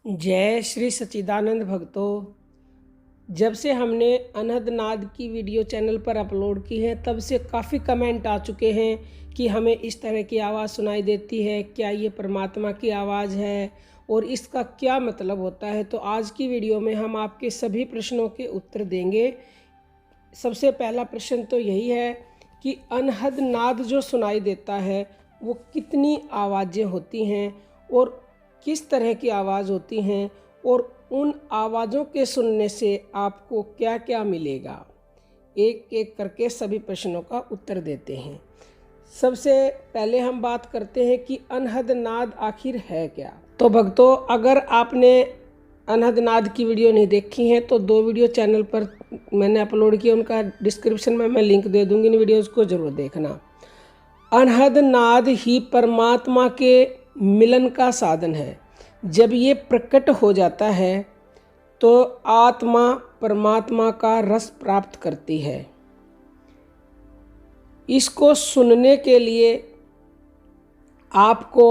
जय श्री सच्चिदानंद भक्तों। जब से हमने अनहद नाद की वीडियो चैनल पर अपलोड की है तब से काफ़ी कमेंट आ चुके हैं कि हमें इस तरह की आवाज़ सुनाई देती है, क्या ये परमात्मा की आवाज़ है और इसका क्या मतलब होता है। तो आज की वीडियो में हम आपके सभी प्रश्नों के उत्तर देंगे। सबसे पहला प्रश्न तो यही है कि अनहद नाद जो सुनाई देता है वो कितनी आवाज़ें होती हैं और किस तरह की आवाज़ होती हैं और उन आवाज़ों के सुनने से आपको क्या क्या मिलेगा। एक एक करके सभी प्रश्नों का उत्तर देते हैं। सबसे पहले हम बात करते हैं कि अनहद नाद आखिर है क्या। तो भक्तों, अगर आपने अनहद नाद की वीडियो नहीं देखी है तो दो वीडियो चैनल पर मैंने अपलोड किया, उनका डिस्क्रिप्शन में मैं लिंक दे दूंगी, इन वीडियोज़ को ज़रूर देखना। अनहद नाद ही परमात्मा के मिलन का साधन है। जब ये प्रकट हो जाता है तो आत्मा परमात्मा का रस प्राप्त करती है। इसको सुनने के लिए आपको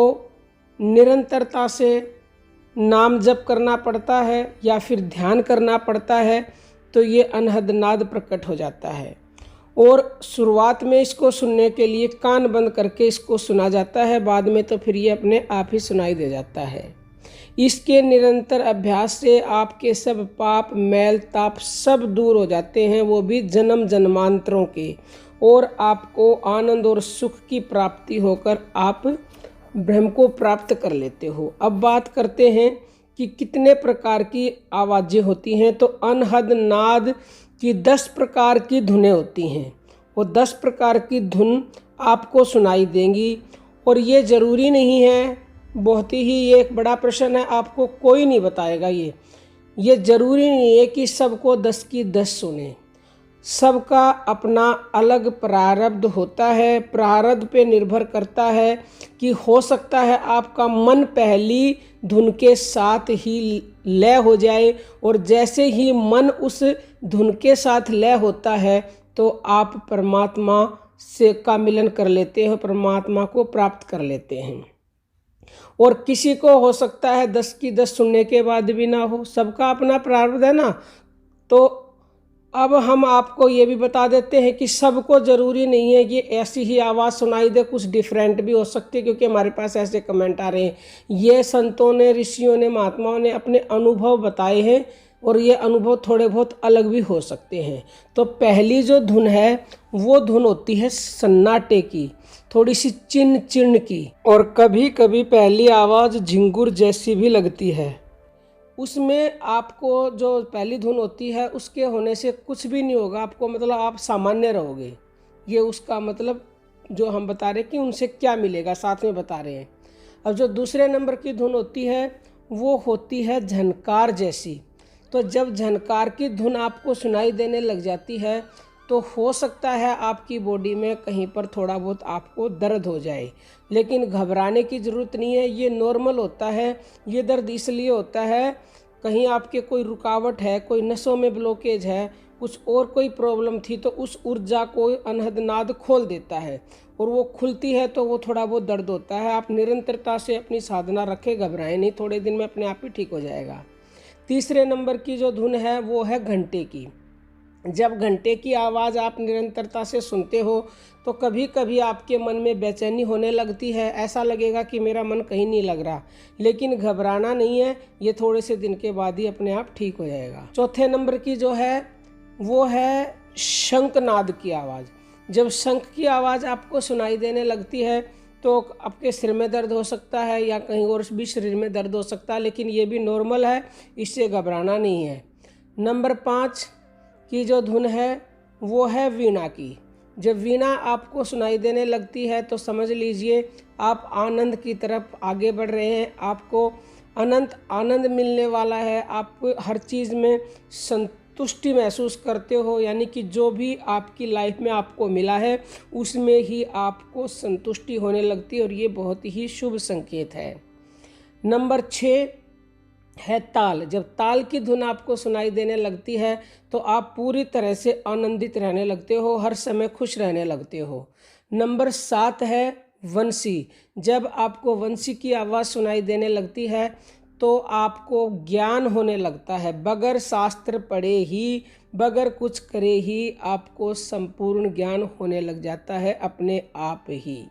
निरंतरता से नाम जप करना पड़ता है या फिर ध्यान करना पड़ता है, तो ये अनहद नाद प्रकट हो जाता है। और शुरुआत में इसको सुनने के लिए कान बंद करके इसको सुना जाता है, बाद में तो फिर ये अपने आप ही सुनाई दे जाता है। इसके निरंतर अभ्यास से आपके सब पाप मैल ताप सब दूर हो जाते हैं, वो भी जन्म जन्मांतरों के, और आपको आनंद और सुख की प्राप्ति होकर आप ब्रह्म को प्राप्त कर लेते हो। अब बात करते हैं कि कितने प्रकार की आवाज़ें होती हैं। तो अनहद नाद की 10 प्रकार की धुनें होती हैं। वो 10 प्रकार की धुन आपको सुनाई देंगी। और ये ज़रूरी नहीं है, बहुत ही ये एक बड़ा प्रश्न है, आपको कोई नहीं बताएगा। ये ज़रूरी नहीं है कि सबको 10 की 10 सुने। सबका अपना अलग प्रारब्ध होता है। प्रारब्ध पे निर्भर करता है कि हो सकता है आपका मन पहली धुन के साथ ही लय हो जाए, और जैसे ही मन उस धुन के साथ लय होता है तो आप परमात्मा से का मिलन कर लेते हैं, परमात्मा को प्राप्त कर लेते हैं। और किसी को हो सकता है 10 की 10 सुनने के बाद भी ना हो, सबका अपना प्रारब्ध है ना। तो अब हम आपको ये भी बता देते हैं कि सबको ज़रूरी नहीं है कि ऐसी ही आवाज़ सुनाई दे, कुछ डिफरेंट भी हो सकती है, क्योंकि हमारे पास ऐसे कमेंट आ रहे हैं। ये संतों ने, ऋषियों ने, महात्माओं ने अपने अनुभव बताए हैं और ये अनुभव थोड़े बहुत अलग भी हो सकते हैं। तो पहली जो धुन है वो धुन होती है सन्नाटे की, थोड़ी सी चिन चिन की, और कभी कभी पहली आवाज़ झिंगुर जैसी भी लगती है। उसमें आपको जो पहली धुन होती है उसके होने से कुछ भी नहीं होगा आपको, मतलब आप सामान्य रहोगे। ये उसका मतलब जो हम बता रहे हैं कि उनसे क्या मिलेगा, साथ में बता रहे हैं। अब जो दूसरे नंबर की धुन होती है वो होती है झनकार जैसी। तो जब झनकार की धुन आपको सुनाई देने लग जाती है तो हो सकता है आपकी बॉडी में कहीं पर थोड़ा बहुत आपको दर्द हो जाए, लेकिन घबराने की ज़रूरत नहीं है, ये नॉर्मल होता है। ये दर्द इसलिए होता है कहीं आपके कोई रुकावट है, कोई नसों में ब्लॉकेज है, कुछ और कोई प्रॉब्लम थी, तो उस ऊर्जा को अनहद नाद खोल देता है, और वो खुलती है तो वो थोड़ा बहुत दर्द होता है। आप निरंतरता से अपनी साधना रखें, घबराएं नहीं, थोड़े दिन में अपने आप ही ठीक हो जाएगा। तीसरे नंबर की जो धुन है वो है घंटे की। जब घंटे की आवाज़ आप निरंतरता से सुनते हो तो कभी कभी आपके मन में बेचैनी होने लगती है, ऐसा लगेगा कि मेरा मन कहीं नहीं लग रहा, लेकिन घबराना नहीं है, ये थोड़े से दिन के बाद ही अपने आप ठीक हो जाएगा। चौथे नंबर की जो है वो है शंखनाद की आवाज़। जब शंख की आवाज़ आपको सुनाई देने लगती है तो आपके सिर में दर्द हो सकता है या कहीं और भी शरीर में दर्द हो सकता है, लेकिन ये भी नॉर्मल है, इससे घबराना नहीं है। नंबर 5 की जो धुन है वो है वीणा की। जब वीणा आपको सुनाई देने लगती है तो समझ लीजिए आप आनंद की तरफ आगे बढ़ रहे हैं, आपको अनंत आनंद मिलने वाला है, आप हर चीज़ में संतुष्टि महसूस करते हो, यानी कि जो भी आपकी लाइफ में आपको मिला है उसमें ही आपको संतुष्टि होने लगती है, और ये बहुत ही शुभ संकेत है। नंबर 6 है ताल। जब ताल की धुन आपको सुनाई देने लगती है तो आप पूरी तरह से आनंदित रहने लगते हो, हर समय खुश रहने लगते हो। नंबर 7 है वंशी। जब आपको वंशी की आवाज़ सुनाई देने लगती है तो आपको ज्ञान होने लगता है। बगैर शास्त्र पढ़े ही, बगैर कुछ करे ही आपको संपूर्ण ज्ञान होने लग जाता है अपने आप ही।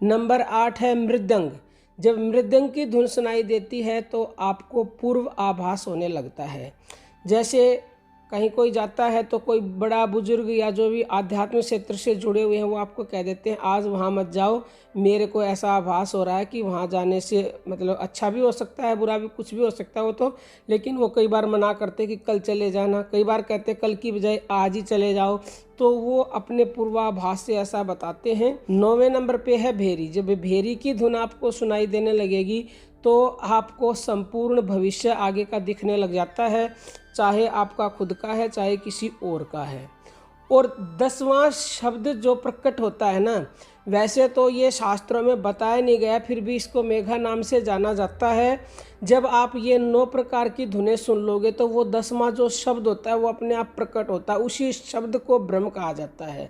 नंबर 8 है मृदंग। जब मृदंग की धुन सुनाई देती है तो आपको पूर्व आभास होने लगता है। जैसे कहीं कोई जाता है तो कोई बड़ा बुजुर्ग या जो भी आध्यात्मिक क्षेत्र से जुड़े हुए हैं वो आपको कह देते हैं आज वहाँ मत जाओ, मेरे को ऐसा आभास हो रहा है कि वहाँ जाने से मतलब अच्छा भी हो सकता है, बुरा भी, कुछ भी हो सकता है वो तो, लेकिन वो कई बार मना करते कि कल चले जाना, कई बार कहते कल की बजाय आज ही चले जाओ। तो वो अपने पूर्वाभास से ऐसा बताते हैं। 9वें नंबर पे है भेरी। जब भेरी की धुन आपको सुनाई देने लगेगी तो आपको संपूर्ण भविष्य आगे का दिखने लग जाता है, चाहे आपका खुद का है चाहे किसी और का है। और 10वां शब्द जो प्रकट होता है ना, वैसे तो ये शास्त्रों में बताया नहीं गया, फिर भी इसको मेघा नाम से जाना जाता है। जब आप ये 9 प्रकार की धुनें सुन लोगे तो वो 10वां जो शब्द होता है वो अपने आप प्रकट होता है, उसी शब्द को ब्रह्म कहा जाता है।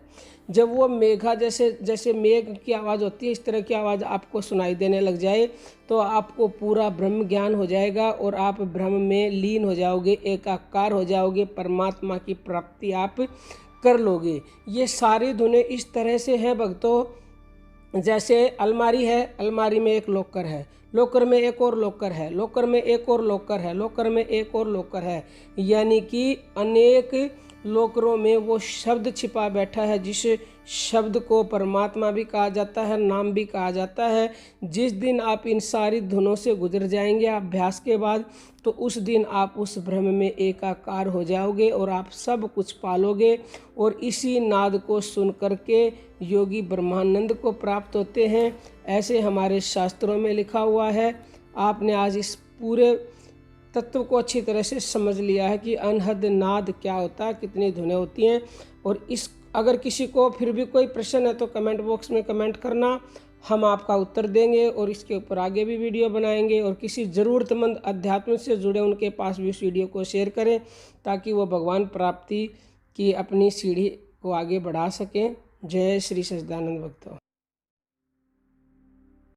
जब वो मेघा जैसे मेघ की आवाज़ होती है इस तरह की आवाज़ आपको सुनाई देने लग जाए तो आपको पूरा ब्रह्म ज्ञान हो जाएगा और आप ब्रह्म में लीन हो जाओगे, एकाकार हो जाओगे, परमात्मा की प्राप्ति आप कर लोगे। ये सारी धुनें इस तरह से हैं भक्तों, जैसे अलमारी है, अलमारी में एक लॉकर है, लॉकर में एक और लॉकर है, लॉकर में एक और लॉकर है, लॉकर में एक और लॉकर है, यानी कि अनेक लॉकरों में वो शब्द छिपा बैठा है, जिस शब्द को परमात्मा भी कहा जाता है, नाम भी कहा जाता है। जिस दिन आप इन सारी धुनों से गुजर जाएंगे अभ्यास के बाद, तो उस दिन आप उस ब्रह्म में एकाकार हो जाओगे और आप सब कुछ पालोगे। और इसी नाद को सुन करके योगी ब्रह्मानंद को प्राप्त होते हैं, ऐसे हमारे शास्त्रों में लिखा हुआ है। आपने आज इस पूरे तत्व को अच्छी तरह से समझ लिया है कि अनहद नाद क्या होता है, कितनी धुनें होती हैं। और इस अगर किसी को फिर भी कोई प्रश्न है तो कमेंट बॉक्स में कमेंट करना, हम आपका उत्तर देंगे और इसके ऊपर आगे भी वीडियो बनाएंगे। और किसी ज़रूरतमंद अध्यात्म से जुड़े उनके पास भी इस वीडियो को शेयर करें ताकि वो भगवान प्राप्ति की अपनी सीढ़ी को आगे बढ़ा सकें। जय श्री सच्चिदानंद भक्तों।